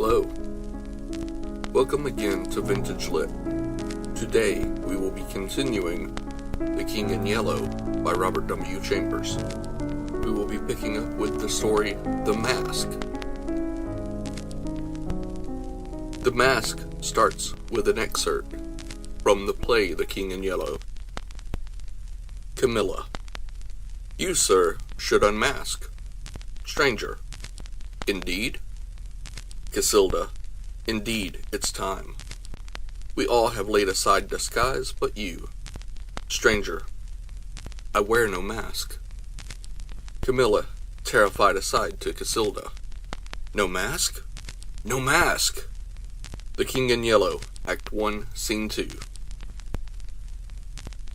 Hello. Welcome again to Vintage Lit. Today we will be continuing The King in Yellow by Robert W. Chambers. We will be picking up with the story The Mask. The Mask starts with an excerpt from the play The King in Yellow. Camilla. You, sir, should unmask. Stranger. Indeed? Casilda. Indeed, it's time. We all have laid aside disguise but you. Stranger. I wear no mask. Camilla, terrified aside to Casilda. No mask? No mask! The King in Yellow, Act 1, Scene 2.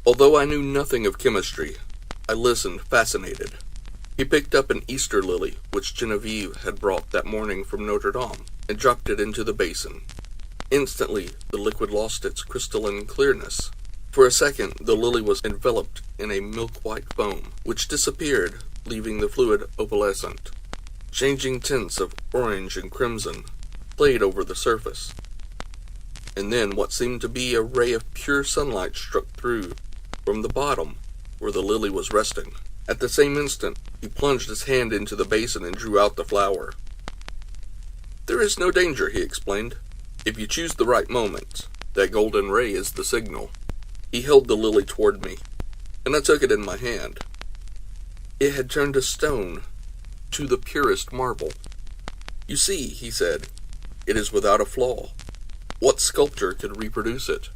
Although I knew nothing of chemistry, I listened fascinated. He picked up an Easter lily, which Genevieve had brought that morning from Notre Dame, and dropped it into the basin. Instantly, the liquid lost its crystalline clearness. For a second, the lily was enveloped in a milk-white foam, which disappeared, leaving the fluid opalescent. Changing tints of orange and crimson played over the surface. And then what seemed to be a ray of pure sunlight struck through from the bottom, where the lily was resting. At the same instant, he plunged his hand into the basin and drew out the flower. There is no danger, he explained. If you choose the right moment, that golden ray is the signal. He held the lily toward me, and I took it in my hand. It had turned to stone, to the purest marble. You see, he said, it is without a flaw. What sculptor could reproduce it?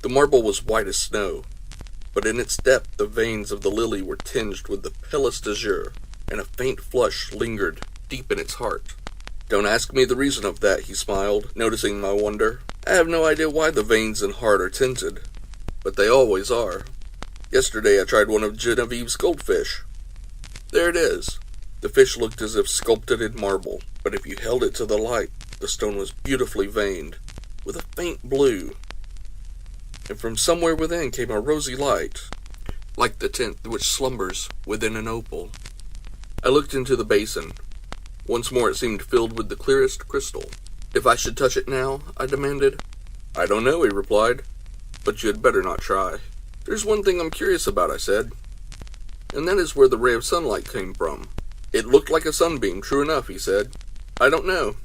The marble was white as snow, but in its depth the veins of the lily were tinged with the palest azure, and a faint flush lingered deep in its heart. Don't ask me the reason of that, he smiled, noticing my wonder. I have no idea why the veins and heart are tinted, but they always are. Yesterday I tried one of Genevieve's goldfish. There it is. The fish looked as if sculpted in marble, but if you held it to the light, the stone was beautifully veined, with a faint blue. And from somewhere within came a rosy light, like the tint which slumbers within an opal. I looked into the basin. Once more it seemed filled with the clearest crystal. If I should touch it now? I demanded. I don't know, he replied, but you had better not try. There's one thing I'm curious about, I said, and that is where the ray of sunlight came from. It looked like a sunbeam, true enough, he said. I don't know.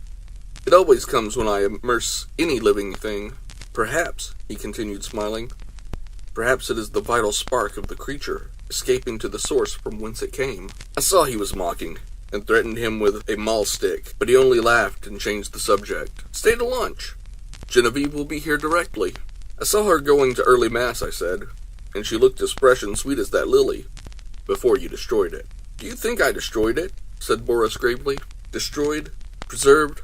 It always comes when I immerse any living thing. Perhaps, he continued smiling, perhaps it is the vital spark of the creature, escaping to the source from whence it came. I saw he was mocking, and threatened him with a mahl stick, but he only laughed and changed the subject. Stay to lunch. Genevieve will be here directly. I saw her going to early mass, I said, and she looked as fresh and sweet as that lily, before you destroyed it. Do you think I destroyed it? Said Boris gravely. Destroyed? Preserved?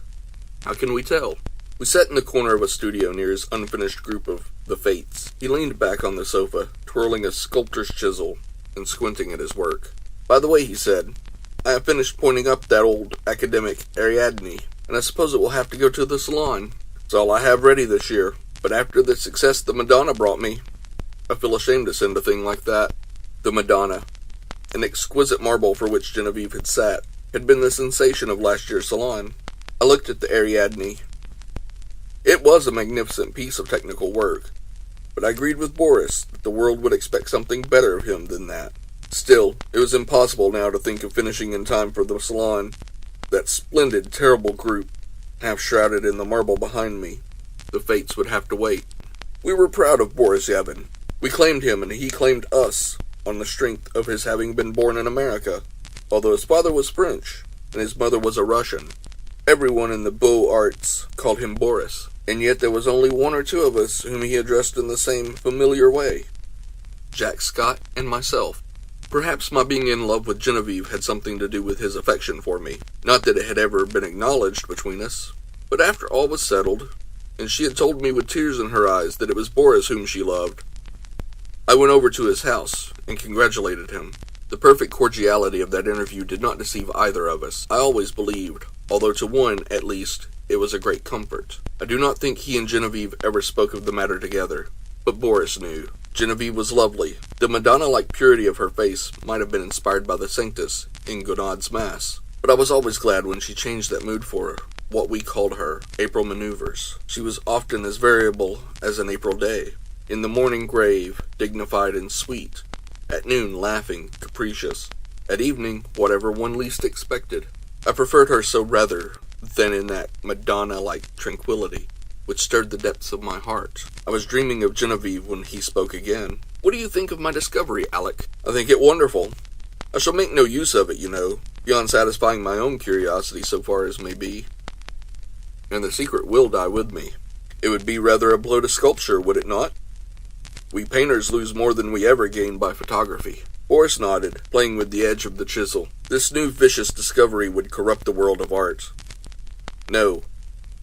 How can we tell? We sat in the corner of a studio near his unfinished group of The Fates. He leaned back on the sofa, twirling a sculptor's chisel and squinting at his work. By the way, he said, I have finished pointing up that old academic Ariadne, and I suppose it will have to go to the salon. It's all I have ready this year, but after the success the Madonna brought me, I feel ashamed to send a thing like that. The Madonna, an exquisite marble for which Genevieve had sat, had been the sensation of last year's salon. I looked at the Ariadne. It was a magnificent piece of technical work, but I agreed with Boris that the world would expect something better of him than that. Still, it was impossible now to think of finishing in time for the salon. That splendid, terrible group, half shrouded in the marble behind me. The Fates would have to wait. We were proud of Boris Yavin. We claimed him and he claimed us on the strength of his having been born in America, although his father was French and his mother was a Russian. Everyone in the Beaux-Arts called him Boris, and yet there was only one or two of us whom he addressed in the same familiar way. Jack Scott and myself. Perhaps my being in love with Genevieve had something to do with his affection for me. Not that it had ever been acknowledged between us, but after all was settled, and she had told me with tears in her eyes that it was Boris whom she loved, I went over to his house and congratulated him. The perfect cordiality of that interview did not deceive either of us. I always believed, although to one, at least, it was a great comfort. I do not think he and Genevieve ever spoke of the matter together, but Boris knew. Genevieve was lovely. The Madonna-like purity of her face might have been inspired by the Sanctus in Gounod's Mass. But I was always glad when she changed that mood for what we called her April maneuvers. She was often as variable as an April day. In the morning grave, dignified and sweet. At noon, laughing, capricious. At evening, whatever one least expected. I preferred her so rather than in that Madonna-like tranquility which stirred the depths of my heart. I was dreaming of Genevieve when he spoke again. What do you think of my discovery, Alec? I think it wonderful. I shall make no use of it, you know, beyond satisfying my own curiosity so far as may be. And the secret will die with me. It would be rather a blow to sculpture, would it not? We painters lose more than we ever gain by photography. Boris nodded, playing with the edge of the chisel. This new vicious discovery would corrupt the world of art. No,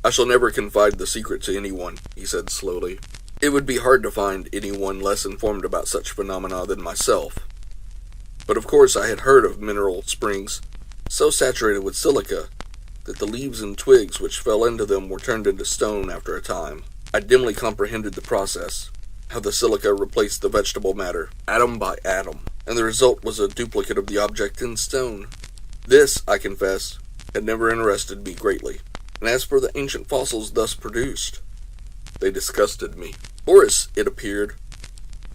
I shall never confide the secret to anyone, he said slowly. It would be hard to find anyone less informed about such phenomena than myself. But of course I had heard of mineral springs, so saturated with silica that the leaves and twigs which fell into them were turned into stone after a time. I dimly comprehended the process, how the silica replaced the vegetable matter, atom by atom, and the result was a duplicate of the object in stone. This, I confess, had never interested me greatly. And as for the ancient fossils thus produced, they disgusted me. Boris, it appeared,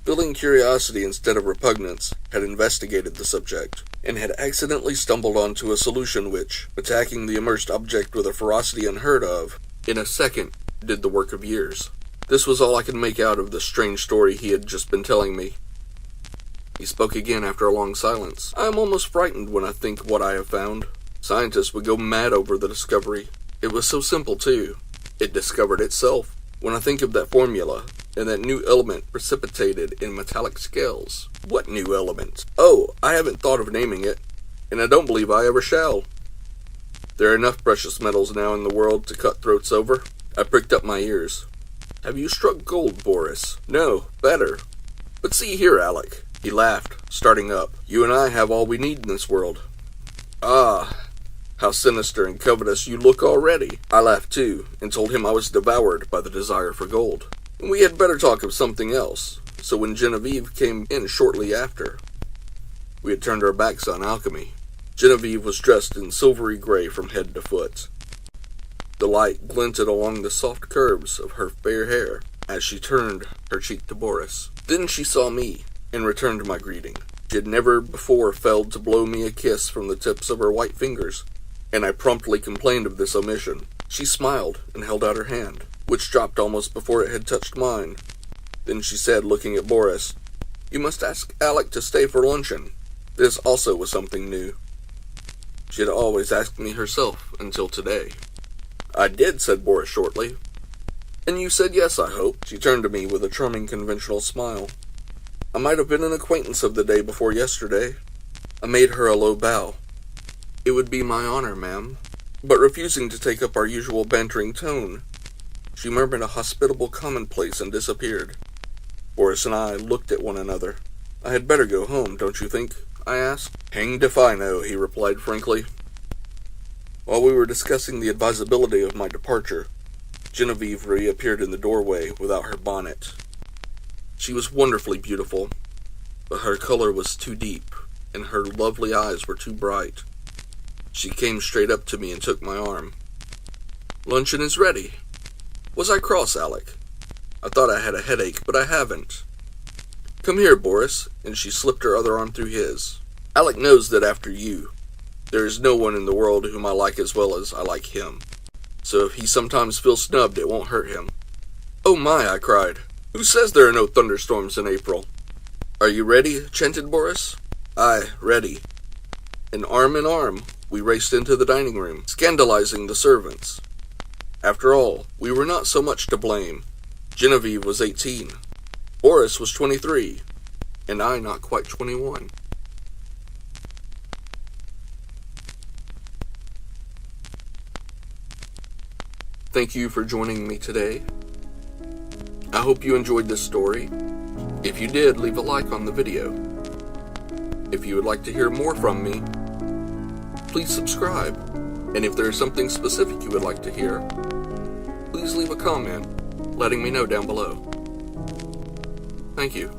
feeling curiosity instead of repugnance, had investigated the subject, and had accidentally stumbled onto a solution which, attacking the immersed object with a ferocity unheard of, in a second did the work of years. This was all I could make out of the strange story he had just been telling me. He spoke again after a long silence. I am almost frightened when I think what I have found. Scientists would go mad over the discovery. It was so simple, too. It discovered itself. When I think of that formula, and that new element precipitated in metallic scales. What new element? Oh, I haven't thought of naming it, and I don't believe I ever shall. There are enough precious metals now in the world to cut throats over. I pricked up my ears. Have you struck gold, Boris? No, better. But see here, Alec. He laughed, starting up. You and I have all we need in this world. Ah, how sinister and covetous you look already. I laughed too, and told him I was devoured by the desire for gold. We had better talk of something else. So when Genevieve came in shortly after, we had turned our backs on alchemy. Genevieve was dressed in silvery gray from head to foot. The light glinted along the soft curves of her fair hair as she turned her cheek to Boris. Then she saw me, and returned my greeting. She had never before failed to blow me a kiss from the tips of her white fingers, and I promptly complained of this omission. She smiled and held out her hand, which dropped almost before it had touched mine. Then she said, looking at Boris, "You must ask Alec to stay for luncheon." This also was something new. She had always asked me herself until today. "I did," said Boris shortly. "And you said yes, I hope." She turned to me with a charming conventional smile. I might have been an acquaintance of the day before yesterday. I made her a low bow. "It would be my honor, ma'am." But refusing to take up our usual bantering tone, she murmured a hospitable commonplace and disappeared. Boris and I looked at one another. "I had better go home, don't you think?" I asked. "Hanged if I know," he replied frankly. While we were discussing the advisability of my departure, Genevieve reappeared in the doorway without her bonnet. She was wonderfully beautiful, but her color was too deep, and her lovely eyes were too bright. She came straight up to me and took my arm. "Luncheon is ready." Was I cross, Alec? I thought I had a headache, but I haven't. "Come here, Boris," and she slipped her other arm through his. "Alec knows that after you, there is no one in the world whom I like as well as I like him. So if he sometimes feels snubbed, it won't hurt him." "Oh my," I cried. "Who says there are no thunderstorms in April?" "Are you ready?" chanted Boris. "Aye, ready." And arm in arm, we raced into the dining room, scandalizing the servants. After all, we were not so much to blame. Genevieve was 18. Boris was 23. And I not quite 21. Thank you for joining me today. I hope you enjoyed this story. If you did, leave a like on the video. If you would like to hear more from me, please subscribe. And if there is something specific you would like to hear, please leave a comment letting me know down below. Thank you.